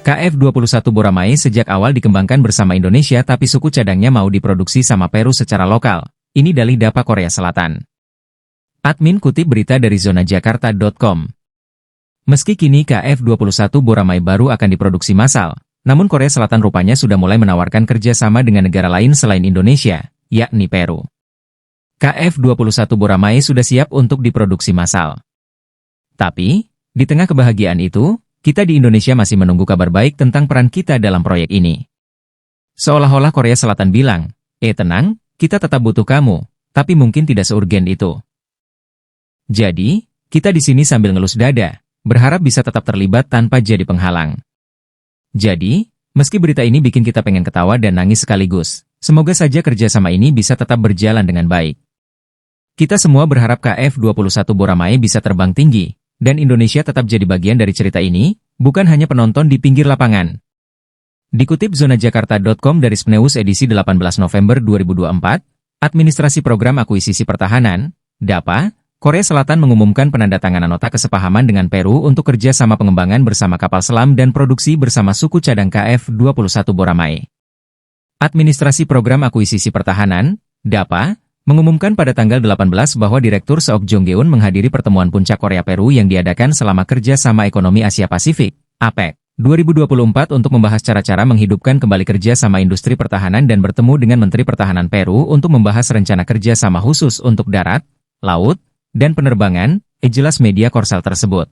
KF-21 Boramae sejak awal dikembangkan bersama Indonesia tapi suku cadangnya mau diproduksi sama Peru secara lokal. Ini dalih DAPA Korea Selatan. Admin kutip berita dari zonajakarta.com. Meski kini KF-21 Boramae baru akan diproduksi massal, namun Korea Selatan rupanya sudah mulai menawarkan kerjasama dengan negara lain selain Indonesia, yakni Peru. KF-21 Boramae sudah siap untuk diproduksi massal. Tapi, di tengah kebahagiaan itu, kita di Indonesia masih menunggu kabar baik tentang peran kita dalam proyek ini. Seolah-olah Korea Selatan bilang, tenang, kita tetap butuh kamu, tapi mungkin tidak seurgen itu. Jadi, kita di sini sambil ngelus dada, berharap bisa tetap terlibat tanpa jadi penghalang. Jadi, meski berita ini bikin kita pengen ketawa dan nangis sekaligus, semoga saja kerjasama ini bisa tetap berjalan dengan baik. Kita semua berharap KF-21 Boramae bisa terbang tinggi, dan Indonesia tetap jadi bagian dari cerita ini, bukan hanya penonton di pinggir lapangan. Dikutip zonajakarta.com dari SPNEWS edisi 18 November 2024, Administrasi Program Akuisisi Pertahanan, DAPA, Korea Selatan mengumumkan penandatanganan nota kesepahaman dengan Peru untuk kerjasama pengembangan bersama kapal selam dan produksi bersama suku cadang KF-21 Boramae. Administrasi Program Akuisisi Pertahanan, DAPA, mengumumkan pada tanggal 18 bahwa Direktur Seok Jong-geun menghadiri pertemuan puncak Korea-Peru yang diadakan selama Kerja Sama Ekonomi Asia Pasifik, APEC, 2024 untuk membahas cara-cara menghidupkan kembali kerja sama industri pertahanan dan bertemu dengan Menteri Pertahanan Peru untuk membahas rencana kerja sama khusus untuk darat, laut, dan penerbangan, jelas media Korsel tersebut.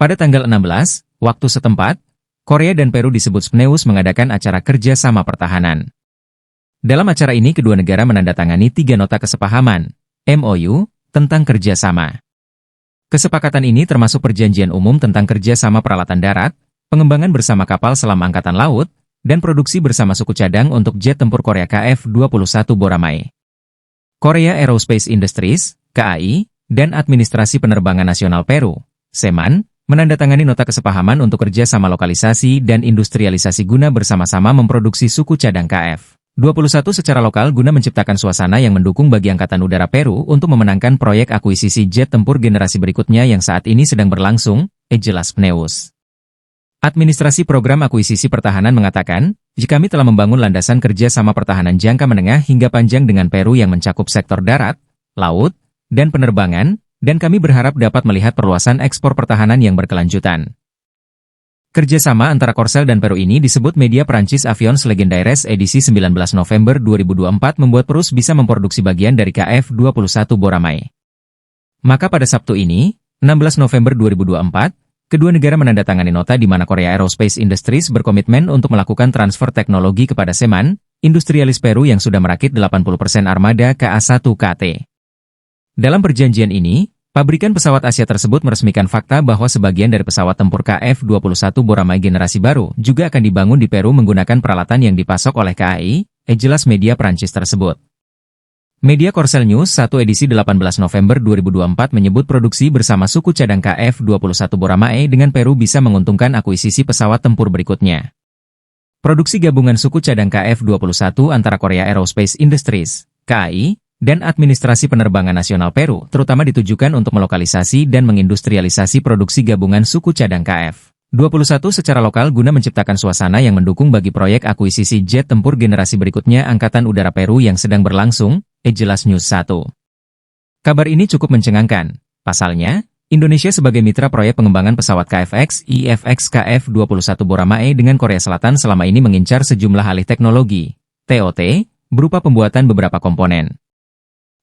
Pada tanggal 16, waktu setempat, Korea dan Peru disebut SPNEWS mengadakan acara kerja sama pertahanan. Dalam acara ini kedua negara menandatangani 3 nota kesepahaman, MOU, tentang kerjasama. Kesepakatan ini termasuk perjanjian umum tentang kerjasama peralatan darat, pengembangan bersama kapal selam Angkatan Laut, dan produksi bersama suku cadang untuk jet tempur Korea KF-21 Boramae. Korea Aerospace Industries, KAI, dan Administrasi Penerbangan Nasional Peru, SEMAN, menandatangani nota kesepahaman untuk kerjasama lokalisasi dan industrialisasi guna bersama-sama memproduksi suku cadang KF-21 secara lokal guna menciptakan suasana yang mendukung bagi Angkatan Udara Peru untuk memenangkan proyek akuisisi jet tempur generasi berikutnya yang saat ini sedang berlangsung, jelas SPNEWS. Administrasi Program Akuisisi Pertahanan mengatakan, jika kami telah membangun landasan kerja sama pertahanan jangka menengah hingga panjang dengan Peru yang mencakup sektor darat, laut, dan penerbangan, dan kami berharap dapat melihat perluasan ekspor pertahanan yang berkelanjutan. Kerjasama antara Korsel dan Peru ini disebut media Prancis Avions Legendaires edisi 19 November 2024 membuat Peru bisa memproduksi bagian dari KF-21 Boramae. Maka pada Sabtu ini, 16 November 2024, kedua negara menandatangani nota di mana Korea Aerospace Industries berkomitmen untuk melakukan transfer teknologi kepada SEMAN, industrialis Peru yang sudah merakit 80% armada KA-1KT. Dalam perjanjian ini, pabrikan pesawat Asia tersebut meresmikan fakta bahwa sebagian dari pesawat tempur KF-21 Boramae generasi baru juga akan dibangun di Peru menggunakan peralatan yang dipasok oleh KAI, jelas media Prancis tersebut. Media Korsel News 1 edisi 18 November 2024 menyebut produksi bersama suku cadang KF-21 Boramae dengan Peru bisa menguntungkan akuisisi pesawat tempur berikutnya. Produksi gabungan suku cadang KF-21 antara Korea Aerospace Industries, KAI, dan Administrasi Penerbangan Nasional Peru terutama ditujukan untuk melokalisasi dan mengindustrialisasi produksi gabungan suku cadang KF-21 secara lokal guna menciptakan suasana yang mendukung bagi proyek akuisisi jet tempur generasi berikutnya Angkatan Udara Peru yang sedang berlangsung, jelas News 1. Kabar ini cukup mencengangkan. Pasalnya, Indonesia sebagai mitra proyek pengembangan pesawat KFX IFX KF-21 Boramae dengan Korea Selatan selama ini mengincar sejumlah alih teknologi, TOT, berupa pembuatan beberapa komponen.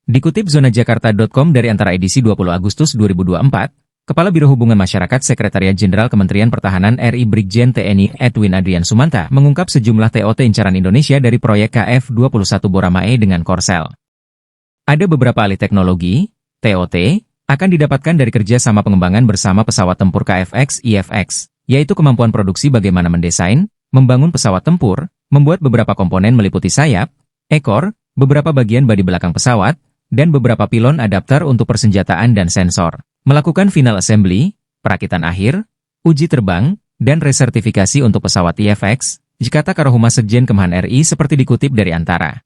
Dikutip zonajakarta.com dari antara edisi 20 Agustus 2024, Kepala Biro Hubungan Masyarakat Sekretariat Jenderal Kementerian Pertahanan RI Brigjen TNI Edwin Adrian Sumanta mengungkap sejumlah TOT incaran Indonesia dari proyek KF-21 Boramae dengan Korsel. Ada beberapa alih teknologi, TOT, akan didapatkan dari kerja sama pengembangan bersama pesawat tempur KFX IFX, yaitu kemampuan produksi bagaimana mendesain, membangun pesawat tempur, membuat beberapa komponen meliputi sayap, ekor, beberapa bagian bodi belakang pesawat, dan beberapa pilon adapter untuk persenjataan dan sensor, melakukan final assembly, perakitan akhir, uji terbang, dan resertifikasi untuk pesawat IFX, kata Karohumas Sekjen Kemhan RI seperti dikutip dari Antara.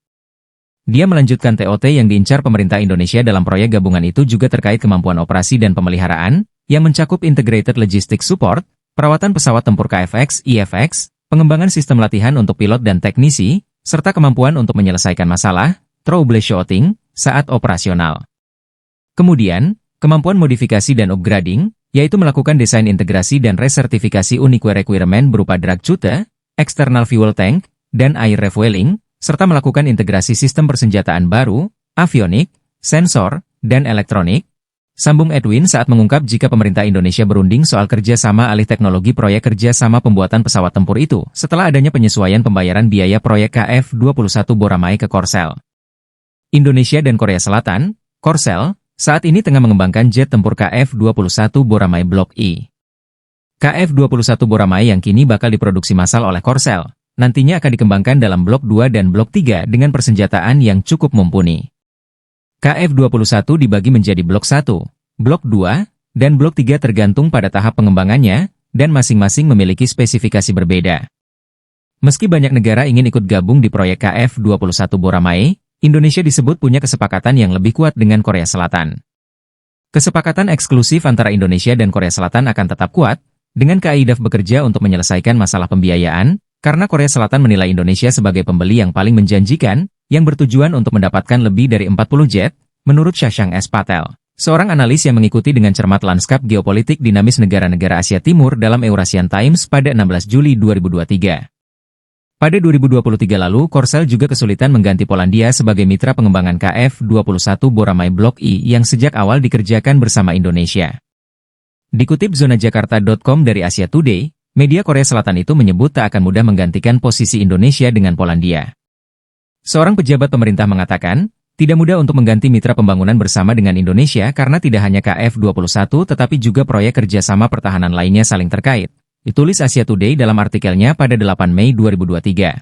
Dia melanjutkan TOT yang diincar pemerintah Indonesia dalam proyek gabungan itu juga terkait kemampuan operasi dan pemeliharaan, yang mencakup Integrated Logistics Support, perawatan pesawat tempur KFX, IFX, pengembangan sistem latihan untuk pilot dan teknisi, serta kemampuan untuk menyelesaikan masalah, troubleshooting, saat operasional. Kemudian, kemampuan modifikasi dan upgrading, yaitu melakukan desain integrasi dan resertifikasi unique requirement berupa drag chute, external fuel tank, dan air refueling, serta melakukan integrasi sistem persenjataan baru, avionik, sensor, dan elektronik. Sambung Edwin saat mengungkap jika pemerintah Indonesia berunding soal kerjasama alih teknologi proyek kerjasama pembuatan pesawat tempur itu, setelah adanya penyesuaian pembayaran biaya proyek KF-21 Boramae ke Korsel. Indonesia dan Korea Selatan, Korsel, saat ini tengah mengembangkan jet tempur KF-21 Boramae Blok I. KF-21 Boramae yang kini bakal diproduksi massal oleh Korsel, nantinya akan dikembangkan dalam Blok 2 dan Blok 3 dengan persenjataan yang cukup mumpuni. KF-21 dibagi menjadi Blok 1, Blok 2, dan Blok 3 tergantung pada tahap pengembangannya, dan masing-masing memiliki spesifikasi berbeda. Meski banyak negara ingin ikut gabung di proyek KF-21 Boramae, Indonesia disebut punya kesepakatan yang lebih kuat dengan Korea Selatan. Kesepakatan eksklusif antara Indonesia dan Korea Selatan akan tetap kuat, dengan KAIDAF bekerja untuk menyelesaikan masalah pembiayaan, karena Korea Selatan menilai Indonesia sebagai pembeli yang paling menjanjikan, yang bertujuan untuk mendapatkan lebih dari 40 jet, menurut Shashank S. Patel, seorang analis yang mengikuti dengan cermat lanskap geopolitik dinamis negara-negara Asia Timur dalam Eurasian Times pada 16 Juli 2023. Pada 2023 lalu, Korsel juga kesulitan mengganti Polandia sebagai mitra pengembangan KF-21 Boramae Blok I yang sejak awal dikerjakan bersama Indonesia. Dikutip zonajakarta.com dari Asia Today, media Korea Selatan itu menyebut tak akan mudah menggantikan posisi Indonesia dengan Polandia. Seorang pejabat pemerintah mengatakan, tidak mudah untuk mengganti mitra pembangunan bersama dengan Indonesia karena tidak hanya KF-21 tetapi juga proyek kerjasama pertahanan lainnya saling terkait. Ditulis Asia Today dalam artikelnya pada 8 Mei 2023.